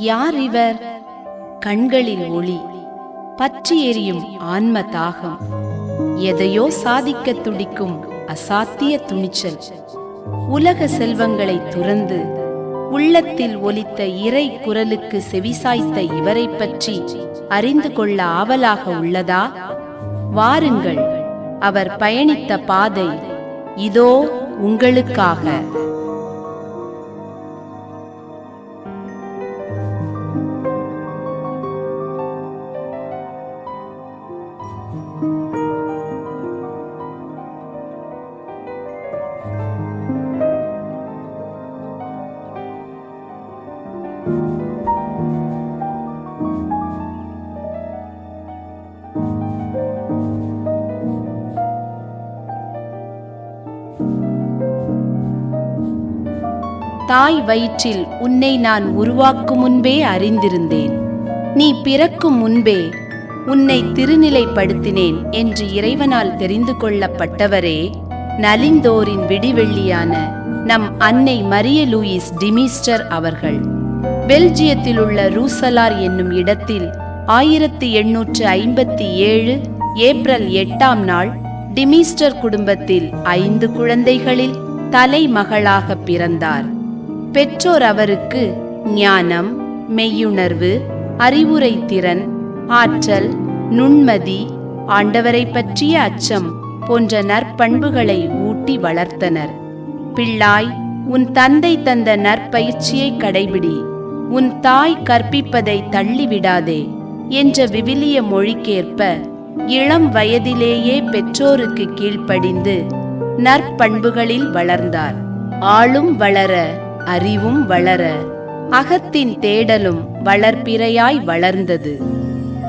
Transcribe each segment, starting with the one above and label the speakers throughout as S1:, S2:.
S1: யார் இவர்? கண்களில் ஒளி, பற்றி எரியும் ஆன்ம தாகம், எதையோ சாதிக்க துடிக்கும் அசாத்திய துணிச்சல். உலக செல்வங்களை துறந்து உள்ளத்தில் ஒலித்த இறை குரலுக்கு செவிசாய்த்த இவரை பற்றி அறிந்து கொள்ள ஆவலாக உள்ளதா? வாருங்கள், அவர் பயணித்த பாதை இதோ உங்களுக்காக. தாய் வயிற்றில் உன்னை நான் உருவாக்கும் முன்பே அறிந்திருந்தேன். நீ பிறக்கும் முன்பே உன்னை திருநிலைப்படுத்தினேன் என்று இறைவனால் தெரிந்து கொள்ளப்பட்டவரே நலிந்தோரின் விடிவெள்ளியான நம் அன்னை மரிய லூயிஸ் டிமீஸ்டர் அவர்கள். பெல்ஜியத்தில் உள்ள ரூசலார் என்னும் இடத்தில் 1857 ஏப்ரல் 8ஆம் நாள் டிமீஸ்டர் குடும்பத்தில் 5 குழந்தைகளில் தலைமகளாக பிறந்தார். பெற்றோர் அவருக்கு ஞானம், மெய்யுணர்வு, அறிவுரை திறன், ஆற்றல், நுண்மதி, ஆண்டவரை பற்றிய அச்சம் போன்ற நற்பண்புகளை ஊட்டி வளர்த்தனர். பிள்ளாய், உன் தந்தை தந்த நற்பயிற்சியை கடைபிடி, உன் தாய் கற்பிப்பதை தள்ளிவிடாதே என்ற விவிலிய மொழிக்கேற்ப இளம் வயதிலேயே பெற்றோருக்கு கீழ்ப்படிந்து நற்பண்புகளில் வளர்ந்தார். ஆளும் வளர, அறிவும் வளர, அகத்தின் தேடலும் வளர்பிறையாய் வளர்ந்தது.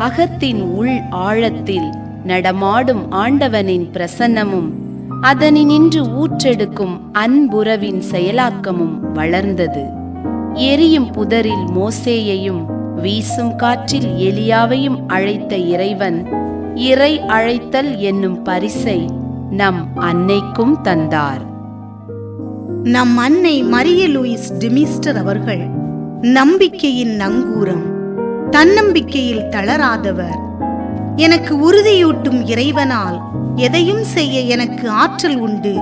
S1: அகத்தின் உள் ஆழத்தில் நடமாடும் ஆண்டவனின் பிரசன்னமும் அதனினின்று ஊற்றெடுக்கும் அன்புறவின் செயலாக்கமும் வளர்ந்தது. எரியும் புதரில் மோசேயையும் வீசும் காற்றில் எலியாவையும் அழைத்த இறைவன் இறை அழைத்தல் என்னும் பரிசை நம் அன்னைக்கும் தந்தார்.
S2: நம் அன்னை மரிய லூயிஸ் டிமீஸ்டர் அவர்கள் நம்பிக்கையின் நங்கூரம், தன்னம்பிக்கையில் தளராதவர். எனக்கு உறுதியூட்டும் இறைவனால் எதையும் செய்ய எனக்கு ஆற்றல் உண்டு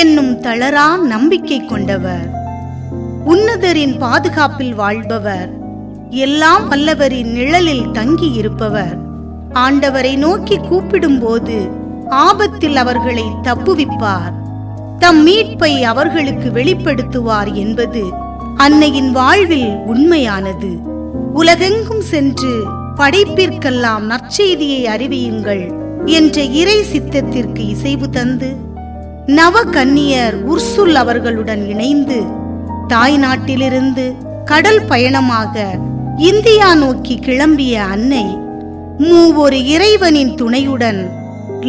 S2: என்னும் தளரா நம்பிக்கை கொண்டவர். உன்னதரின் பாதுகாப்பில் வாழ்பவர், எல்லாம் வல்லவரின் நிழலில் தங்கி இருப்பவர். ஆண்டவரை நோக்கி கூப்பிடும்போது ஆபத்தில் அவர்களை தப்புவிப்பார், தம் மீட்பை அவர்களுக்கு வெளிப்படுத்துவார் என்பது அன்னையின் வாழ்வில் உண்மையானது. உலகெங்கும் சென்று படைப்பிற்கெல்லாம் நற்செய்தியை அறிவியுங்கள் என்ற இறை சித்தத்திற்கு இசைவு தந்து நவ கன்னியர் உர்சுல் அவர்களுடன் இணைந்து தாய் நாட்டிலிருந்து கடல் பயணமாக இந்தியா நோக்கி கிளம்பிய அன்னை மூவொரு இறைவனின் துணையுடன்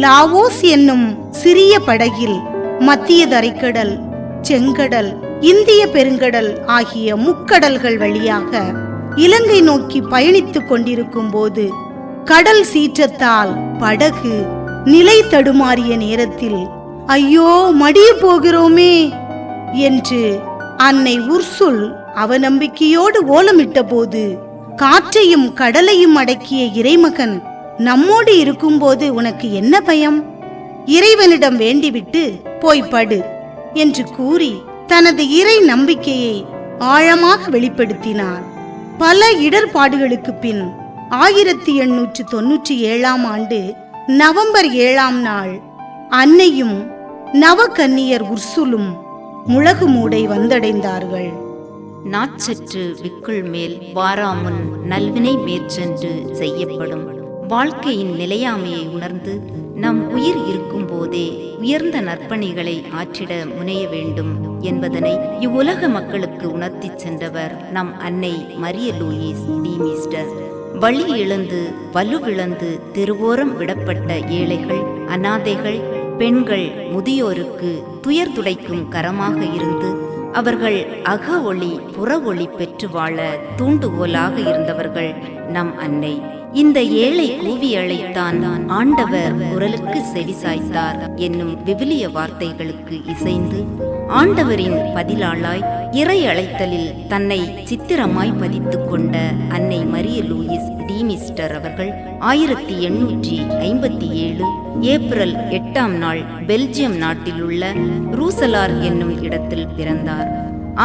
S2: லாவோஸ் என்னும் சிறிய படகில் மத்திய தரைக்கடல், செங்கடல், இந்திய பெருங்கடல் ஆகிய முக்கடல்கள் வழியாக இலங்கை நோக்கி பயணித்துக் கொண்டிருக்கும் போது கடல் சீற்றத்தால் படகு நிலை தடுமாறிய நேரத்தில் ஐயோ மடிய போகிறோமே என்று அன்னை உர்சுல் அவநம்பிக்கையோடு ஓலமிட்ட போது, காற்றையும் கடலையும் அடக்கிய இறைமகன் நம்மோடு இருக்கும்போது உனக்கு என்ன பயம்? இறைவனிடம் வேண்டிவிட்டு போய் படு என்று கூறி தனது இறை நம்பிக்கையை ஆழமாக வெளிப்படுத்தினார். பல இடர்பாடுகளுக்கு பின் 1897ஆம் ஆண்டு நவம்பர் 7ஆம் நாள் அன்னையும் நவகன்னியர் உர்சுலும் முழகு மூடை வந்தடைந்தார்கள்.
S3: நாச்சற்று விக்குள் மேல் வாராமுன் நல்வினை மேற்சென்று செய்யப்படும். வாழ்க்கையின் நிலையாமையை உணர்ந்து நம் உயிர் இருக்கும் போதே உயர்ந்த நற்பணிகளை ஆற்றிட முனைய வேண்டும் என்பதனை இவ்வுலக மக்களுக்கு உணர்த்தி சென்றவர் நம் அன்னை மரிய லூயிஸ் டிமீஸ்டர். வழி இழந்து வலுவிழந்து தெருவோரம் விடப்பட்ட ஏழைகள், அனாதைகள், பெண்கள், முதியோருக்கு துயர் துடைக்கும் கரமாக இருந்து அவர்கள் அக ஒளி புற ஒளி பெற்று வாழ தூண்டுகோலாக இருந்தவர்கள் நம் அன்னை. இந்த ஏழை கூவி அழைத்தான், ஆண்டவர் குரலுக்கு செவி சாய்த்தார் என்னும் விவிலிய வார்த்தைகளுக்கு இசைந்து ஆண்டவரின் பதிலாளாய் இறை அழைத்தலில் தன்னை சித்திரமாய் பதித்துக் கொண்ட அன்னை மரிய லூயிஸ் டீமிஸ்டர் அவர்கள் 1857 ஏப்ரல் 8ஆம் நாள் பெல்ஜியம் நாட்டில் உள்ள ரூசலார் என்னும் இடத்தில் பிறந்தார்.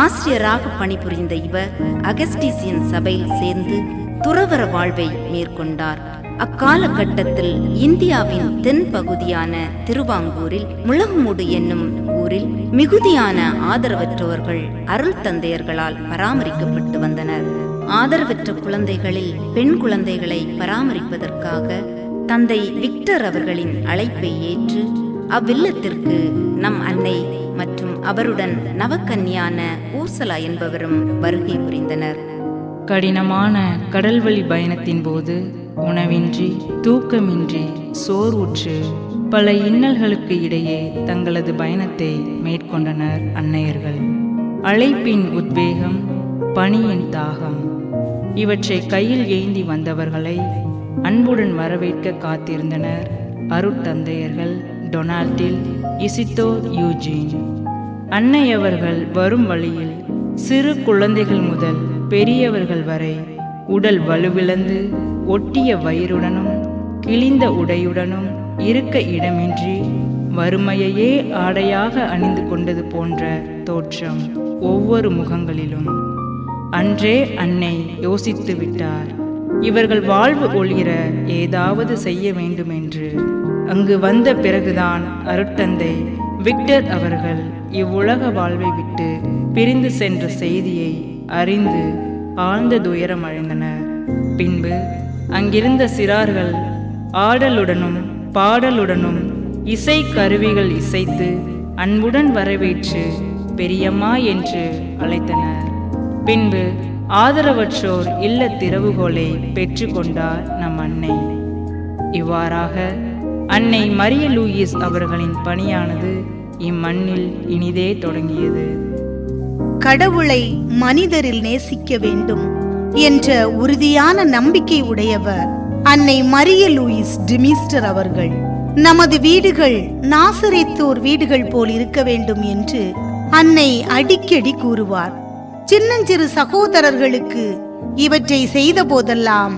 S3: ஆசிரியராக பணிபுரிந்த இவர் அகஸ்டீசியன் சபையில் சேர்ந்து துறவற வாழ்வை மேற்கொண்டார். அக்காலகட்டத்தில் இந்தியாவின் தென் பகுதியான திருவாங்கூரில் முளகுமூடு என்னும் ஊரில் மிகுதியான ஆதரவற்றவர்கள் அருள் தந்தையர்களால் பராமரிக்கப்பட்டு வந்தனர். ஆதரவற்ற குழந்தைகளில் பெண் குழந்தைகளை பராமரிப்பதற்காக தந்தை விக்டர் அவர்களின் அழைப்பை ஏற்று அவ்வில்லத்திற்கு நம் அன்னை மற்றும் அவருடன் நவக்கன்னியான ஊர்சலா என்பவரும் வருகை புரிந்தனர்.
S4: கடினமான கடல்வழி பயணத்தின் போது உணவின்றி தூக்கமின்றி சோர்வுற்று பல இன்னல்களுக்கு இடையே தங்களது பயணத்தை மேற்கொண்டனர் அன்னையர்கள். அழைப்பின் உத்வேகம், பணியின் தாகம் இவற்றை கையில் ஏந்தி வந்தவர்களை அன்புடன் வரவேற்க காத்திருந்தனர் அருட்தந்தையர்கள் டொனால்டில், இசித்தோர், யூஜின். அன்னையவர்கள் வரும் வழியில் சிறு குழந்தைகள் முதல் பெரியவர்கள் வரை உடல் வலுவிழந்து ஒட்டிய வயிறுடனும் கிழிந்த உடையுடனும் இருக்க இடமின்றி வறுமையையே ஆடையாக அணிந்து கொண்டது போன்ற தோற்றம் ஒவ்வொரு முகங்களிலும். அன்றே அன்னை யோசித்து விட்டார், இவர்கள் வாழ்வு ஒளிர ஏதாவது செய்ய வேண்டுமென்று. அங்கு வந்த பிறகுதான் அருட்தந்தை விக்டர் அவர்கள் இவ்வுலக வாழ்வை விட்டு பிரிந்து சென்ற செய்தியை அறிந்து ஆழ்ந்த துயரம் அடைந்தனர். பின்பு அங்கிருந்த சிறார்கள் ஆடலுடனும் பாடலுடனும் இசை கருவிகள் இசைத்து அன்புடன் வரவேற்று பெரியம்மா என்று அழைத்தனர். பின்பு ஆதரவற்றோர் இல்ல திறவுகோலை பெற்று கொண்டார் நம் அன்னை. இவ்வாறாக அன்னை மரிய லூயிஸ் அவர்களின் பணியானது இம்மண்ணில் இனிதே தொடங்கியது.
S2: கடவுளை மனிதரில் நேசிக்க வேண்டும் என்ற உறுதியான நம்பிக்கை உடையவர் அன்னை மரிய லூயிஸ் டிமிஸ்டர் அவர்கள். நமது வீடுகள் நாசரேத்தோர் வீடுகள் போல் இருக்க வேண்டும் என்று அன்னை அடிக்கடி கூறுவார். சின்னஞ்சிறு சகோதரர்களுக்கு இவற்றை செய்த போதெல்லாம்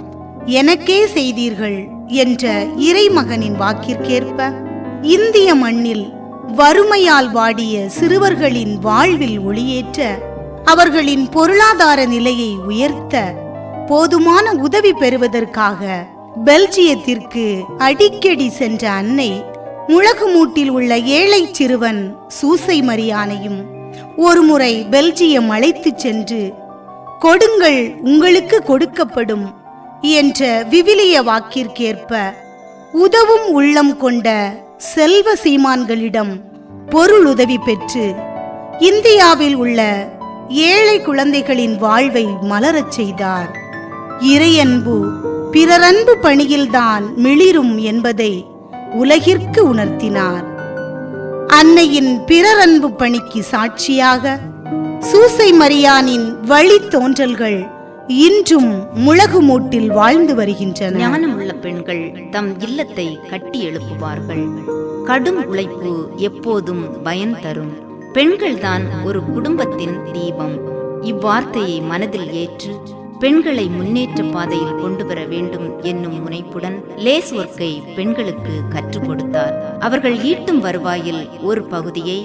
S2: எனக்கே செய்தீர்கள் என்ற இறைமகனின் வாக்கிற்கேற்ப இந்திய மண்ணில் வறுமையால் வாடிய சிறுவர்களின் வாழ்வில் ஒளியேற்ற, அவர்களின் பொருளாதார நிலையை உயர்த்த, போதுமான உதவி பெறுவதற்காக பெல்ஜியத்திற்கு அடிக்கடி சென்ற அன்னை முளகுமூட்டில் உள்ள ஏழை சிறுவன் சூசை மரியானையும் ஒருமுறை பெல்ஜியம் அழைத்துச் சென்று கொடுங்கள் உங்களுக்கு கொடுக்கப்படும் என்ற விவிலிய வாக்கிற்கேற்ப உதவும் உள்ளம் கொண்ட செல்வ சீமான்களிடம் பொருளுதவி பெற்று இந்தியாவில் உள்ள ஏழை குழந்தைகளின் வாழ்வை மலரச் செய்தார். இறையன்பு பிறரன்பு பணியில்தான் மிளிரும் என்பதை உலகிற்கு உணர்த்தினார். அன்னையின் பிறரன்பு பணிக்கு சாட்சியாக சூசை மரியானின் வழித்தோன்றல்கள் இன்றும் முளகுமூட்டில் வாழ்ந்து வருகின்றன.
S3: ஞானமுள்ள பெண்கள் தம் இல்லத்தை கட்டி எழுப்புவார்கள். கடும் உழைப்பு எப்போதும் பயன் தரும். பெண்கள்தான் ஒரு குடும்பத்தின் தீபம். இவ்வார்த்தையை மனதில் ஏற்று பெண்களை முன்னேற்ற பாதையில் கொண்டு வர வேண்டும் என்னும் முனைப்புடன் லேஸ் ஒர்க்கை பெண்களுக்கு கற்றுக் கொடுத்தார். அவர்கள் ஈட்டும் வருவாயில் ஒரு பகுதியை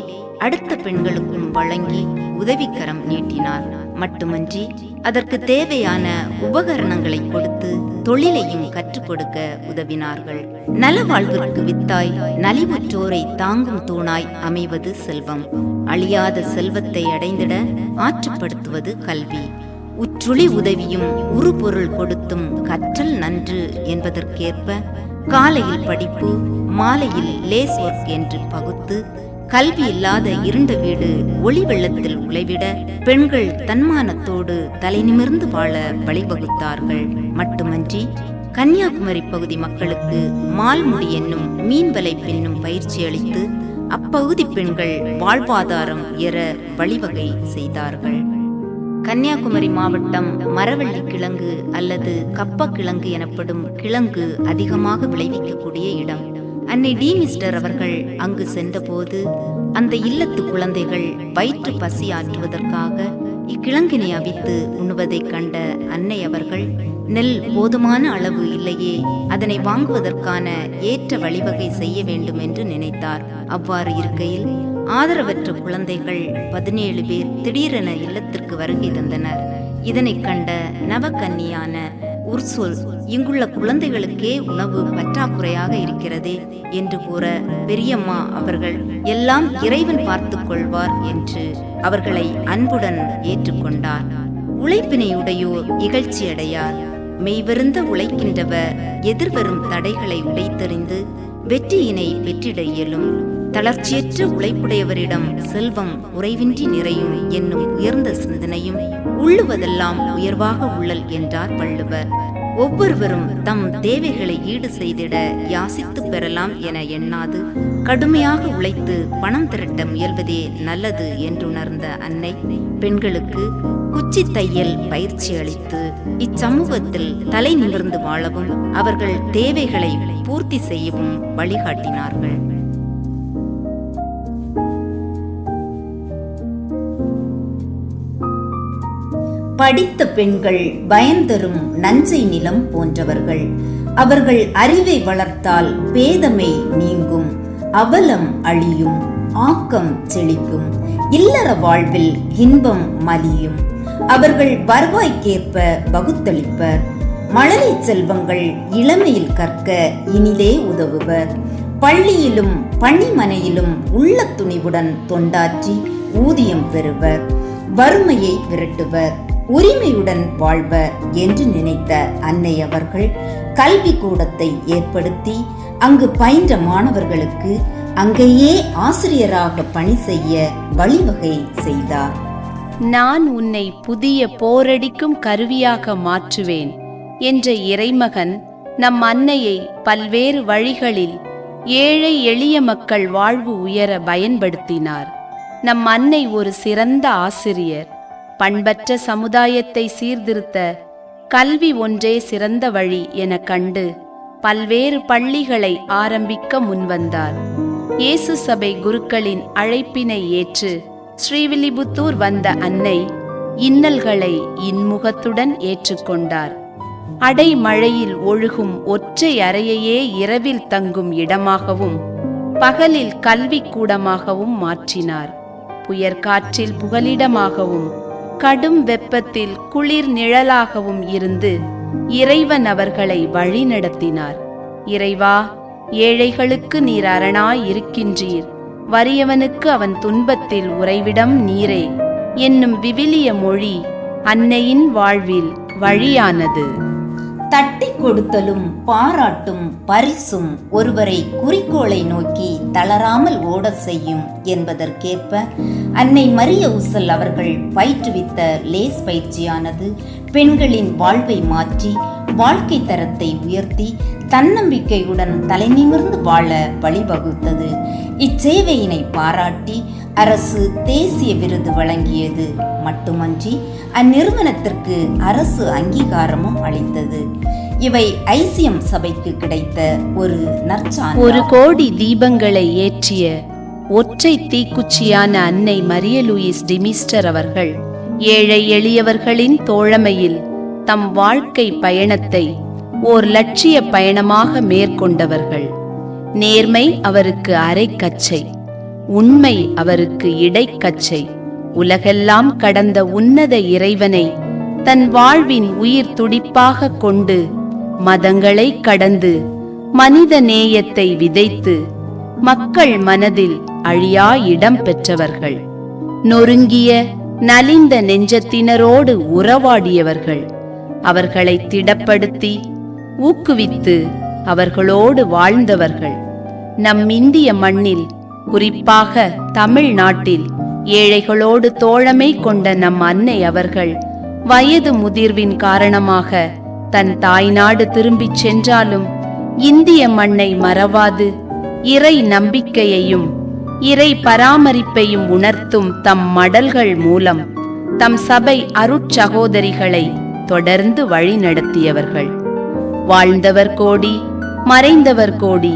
S3: அடுத்த பெண்களுக்கும் வழங்கி உதவிக்கரம் நீட்டினார். மட்டுமன்றி அதற்கு தேவையான உபகரணங்களை கொடுத்து தொழிலையும் கற்றுக் கொடுக்க உதவினார்கள். நலவாழ்விற்கு வித்தாய் நலிவுற்றோரை தாங்கும் தூணாய் அமைவது செல்வம். அழியாத செல்வத்தை அடைந்திட ஆற்றுப்படுத்துவது கல்வி. உற்றுளி உதவியும் உருபொருள் கொடுத்தும் கற்றல் நன்று என்பதற்கேற்ப காலையில் படிப்பு, மாலையில் லேஸ் ஒர்க் என்று பகுத்து கல்வி இல்லாத இருண்ட வீடு ஒளி வெள்ளத்தில் உழைவிட பெண்கள் தன்மானத்தோடு தலை நிமிர்ந்து வாழ வழிவகுத்தார்கள். மட்டுமன்றி கன்னியாகுமரி பகுதி மக்களுக்கு மால்முடி என்னும் மீன்வலை பின்னும் பயிற்சி அளித்து அப்பகுதி பெண்கள் வாழ்வாதாரம் உயர வழிவகை செய்தார்கள். கன்னியாகுமரி மாவட்டம் மரவள்ளி கிழங்கு அல்லது கப்பக்கிழங்கு எனப்படும் கிழங்கு அதிகமாக விளைவிக்கக்கூடிய இடம். அன்னை டீமிஸ்டர் அவர்கள் அங்கு சென்றபோது அந்த இல்லத்து குழந்தைகள் வயிற்று பசியாற்றுவதற்காக இக்கிழங்கினை அவித்து உண்ணுவதைக் கண்ட அன்னை அவர்கள், நெல் போதுமான அளவு இல்லையே, அதனை வாங்குவதற்கான ஏற்ற வழிவகை செய்ய வேண்டும் என்று நினைத்தார். அவ்வாறு இருக்கையில் ஆதரவற்ற குழந்தைகள் 17 பேர் திடீரென இல்லத்திற்கு வருகை தந்தனர். இதனைக் கண்ட நவகன்னியான உர்சுல், இங்குள்ள குழந்தைகளுக்கே உணவு பற்றாக்குறையாக இருக்கிறதே என்று கூற, பெரியம்மா அவர்கள் எல்லாம் இறைவன் பார்த்துக் கொள்வார் என்று அவர்களை அன்புடன் ஏற்றுக்கொண்டார். உழைப்பினையுடையோர் இகழ்ச்சியடையார். மெய்வருந்த உழைக்கின்றவர் எதிர்வரும் தடைகளை உடைத்தெறிந்து வெற்றியினை பெற்றிட இயலும். தளர்ச்சியற்ற உழைப்புடையவரிடம் செல்வம் உறைவின்றி நிறையும் என்னும் உயர்ந்த சிந்தனையும் உள்ளுவதெல்லாம் உயர்வாக உள்ளல் என்றார் வள்ளுவர். ஒவ்வொருவரும் தம் தேவைகளை ஈடு செய்திட யாசித்து பெறலாம் என எண்ணாது கடுமையாக உழைத்து பணம் திரட்ட முயல்வதே நல்லது என்றுணர்ந்த அன்னை பெண்களுக்கு குச்சி தையல் பயிற்சி அளித்து இச்சமூகத்தில் தலை நிமிர்ந்து வாழவும் அவர்கள் தேவைகளை பூர்த்தி செய்யவும் வழிகாட்டினார்கள். படித்த பெண்கள் பயன்தரும் நஞ்சை நிலம் போன்றவர்கள். அவர்கள் அறிவை வளர்த்தால் பேதமை நீங்கும், அவலம் அழியும், ஆக்கம் செழிக்கும், இல்லற வாழ்வில் இன்பம் மலியும். அவர்கள் வருவாய்க்கேற்ப பகுத்தளிப்பர். மழலை செல்வங்கள் இளமையில் கற்க இனிதே உதவுவர். பள்ளியிலும் பணிமனையிலும் உள்ள துணிவுடன் தொண்டாற்றி ஊதியம் பெறுவர். வறுமையை விரட்டுவர், உரிமையுடன் வாழ்வர் என்று நினைத்த அன்னை அவர்கள் கல்வி கூடத்தை ஏற்படுத்தி அங்கு பயின்ற மாணவர்களுக்கு அங்கேயே ஆசிரியராக பணி செய்ய வழிவகை செய்தார்.
S1: நான் உன்னை புதிய போரடிக்கும் கருவியாக மாற்றுவேன் என்ற இறைமகன் நம் அன்னையை பல்வேறு வழிகளில் ஏழை எளிய மக்கள் வாழ்வு உயர பயன்படுத்தினார். நம் அன்னை ஒரு சிறந்த ஆசிரியர். பண்பற்ற சமுதாயத்தை சீர்திருத்த கல்வி ஒன்றே சிறந்த வழி என கண்டு பல்வேறு பள்ளிகளை ஆரம்பிக்க முன்வந்தார். இயேசு சபை குருக்களின் அழைப்பினை ஏற்று ஸ்ரீவில்லிபுத்தூர் வந்த அன்னை இன்னல்களை இன்முகத்துடன் ஏற்றுக்கொண்டார். அடைமழையில் ஒழுகும் ஒற்றை அறையையே இரவில் தங்கும் இடமாகவும் பகலில் கல்வி கூடமாகவும் மாற்றினார். புயற்காற்றில் புகலிடமாகவும் கடும் வெப்பத்தில் குளிர் நிழலாகவும் இருந்து இறைவன் அவர்களை வழிநடத்தினார். இறைவா, ஏழைகளுக்கு நீர் அரணாய் இருக்கின்றீர், வறியவனுக்கு அவன் துன்பத்தில் உறைவிடம் நீரே என்னும் விவிலிய மொழி அன்னையின் வாழ்வில் வழியானது.
S3: தட்டி கொடுத்தலும் பாராட்டும் பரிசும் ஒருவரை குறிக்கோளை நோக்கி தளராமல் ஓட செய்யும் என்பதற்கேற்ப அன்னை மரிய உசல் அவர்கள் பயிற்றுவித்த லேஸ் பயிற்சியானது பெண்களின் வாழ்வை மாற்றி வாழ்க்கை தரத்தை உயர்த்தி தன்னம்பிக்கையுடன் தலைநிமிர்ந்து வாழ வழிவகுத்தது. இச்சேவையினை பாராட்டி அரசு தேசிய விருது வழங்கியது மட்டுமன்றி அந்நிறுவனத்திற்கு அரசு அங்கீகாரமும் அளித்தது. இவை ஐசிஎம் சபைக்கு கிடைத்த ஒரு நற்சான்று.
S1: 1 கோடி தீபங்களை ஏற்றிய ஒற்றை தீக்குச்சியான அன்னை மரிய லூயிஸ் டிமிஸ்டர் அவர்கள் ஏழை எளியவர்களின் தோழமையில் தம் வாழ்க்கை பயணத்தை ஓர் லட்சிய பயணமாக மேற்கொண்டவர்கள். நேர்மை அவருக்கு அரைக்கச்சை, உண்மை அவருக்கு இடைக்கச்சை. உலகெல்லாம் கடந்த உன்னத இறைவனை தன் வாழ்வின் உயிர் துடிப்பாக கொண்டு மதங்களை கடந்து மனித நேயத்தை விதைத்து மக்கள் மனதில் அழியா இடம் பெற்றவர்கள். நொறுங்கிய நலிந்த நெஞ்சத்தினரோடு உறவாடியவர்கள். அவர்களை திடப்படுத்தி ஊக்குவித்து அவர்களோடு வாழ்ந்தவர்கள். நம் இந்திய மண்ணில், குறிப்பாக தமிழ்நாட்டில் ஏழைகளோடு தோழமை கொண்ட நம் அன்னை அவர்கள் வயது முதிர்வின் காரணமாக தன் தாய்நாடு திரும்பிச் சென்றாலும் இந்திய மண்ணை மறவாது இறை நம்பிக்கையையும் இறை பராமரிப்பையும் உணர்த்தும் தம் மடல்கள் மூலம் தம் சபை அருட்சகோதரிகளை தொடர்ந்து வழிநடத்தியவர்கள். வாழ்ந்தவர் கோடி, மறைந்தவர் கோடி,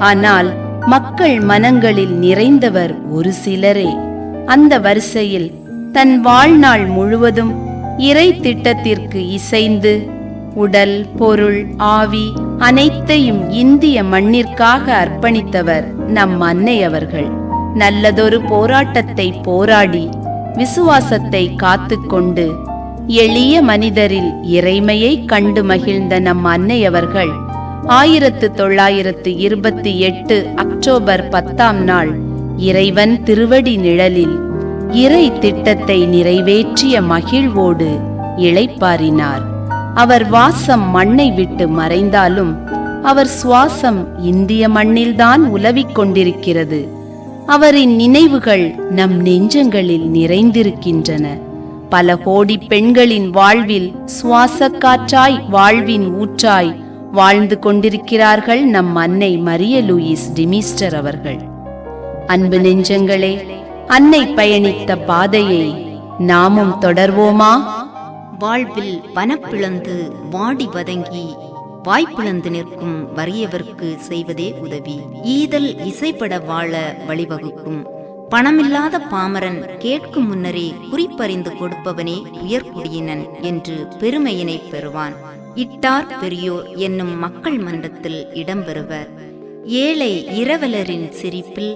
S1: ஆனால் மக்கள் மனங்களில் நிறைந்தவர் ஒரு சிலரே. அந்த வரிசையில் தன் வாழ்நாள் முழுவதும் இறை திட்டத்திற்கு இசைந்து உடல், பொருள், ஆவி அனைத்தையும் இந்திய மண்ணிற்காக அர்ப்பணித்தவர் நம் அன்னை அவர்கள். நல்லதொரு போராட்டத்தை போராடி விசுவாசத்தை காத்துக்கொண்டு எளிய மனிதரில் இறைமையை கண்டு மகிழ்ந்த நம் அன்னை அவர்கள் 1928 அக்டோபர் 10 இறைவன் திருவடி நிழலில் இறை திட்டத்தை நிறைவேற்றிய மகிழ்வோடு இளைப்பாறினார். அவர் வாசம் மண்ணை விட்டு மறைந்தாலும் அவர் சுவாசம் இந்திய மண்ணில்தான் உலவிக் கொண்டிருக்கிறது. அவரின் நினைவுகள் நம் நெஞ்சங்களில் நிறைந்திருக்கின்றன. பல கோடி பெண்களின் வாழ்வில் சுவாச காற்றாய், வாழ்வின் ஊற்றாய் வாழ்ந்து கொண்டிருக்கிறார்கள் நம் அன்னை மரிய லூயிஸ் டிமிஸ்டர் அவர்கள். அன்பு நெஞ்சங்களே, அன்னை பயணித்த பாதையை நாமும் தொடர்வோமா?
S3: வாழ்வில் வனப்பிழந்து வாடி வதங்கி வாய்ப்பிழந்து நிற்கும் வறியவர்க்கு செய்வதே உதவி. ஈதல் இசைப்பட வாழ வழிவகுக்கும். பணமில்லாத பாமரன் கேட்கும் முன்னரே குறிப்பறிந்து கொடுப்பவனே உயர்குடியினன் என்று பெருமையினை பெறுவான். இட்டார் பெரியோர் என்னும் மக்கள் மன்றத்தில் இடம்பெறுவர். ஏழை இரவலரின் சிரிப்பில்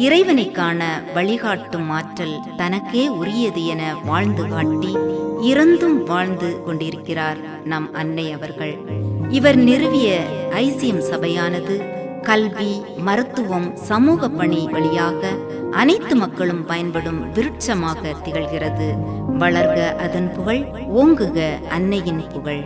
S3: இறைவனை காண வழிகாட்டும் ஆற்றல் தனக்கே உரியது என வாழ்ந்து காட்டி இறந்தும் வாழ்ந்து கொண்டிருக்கிறார் நம் அன்னை அவர்கள். இவர் நிறுவிய ஐசிஎம் சபையானது கல்வி, மருத்துவம், சமூக பணி வழியாக அனைத்து மக்களும் பயன்படும் விருட்சமாக திகழ்கிறது. வளர்க அதன் புகழ், ஓங்குக அன்னையின் புகழ்.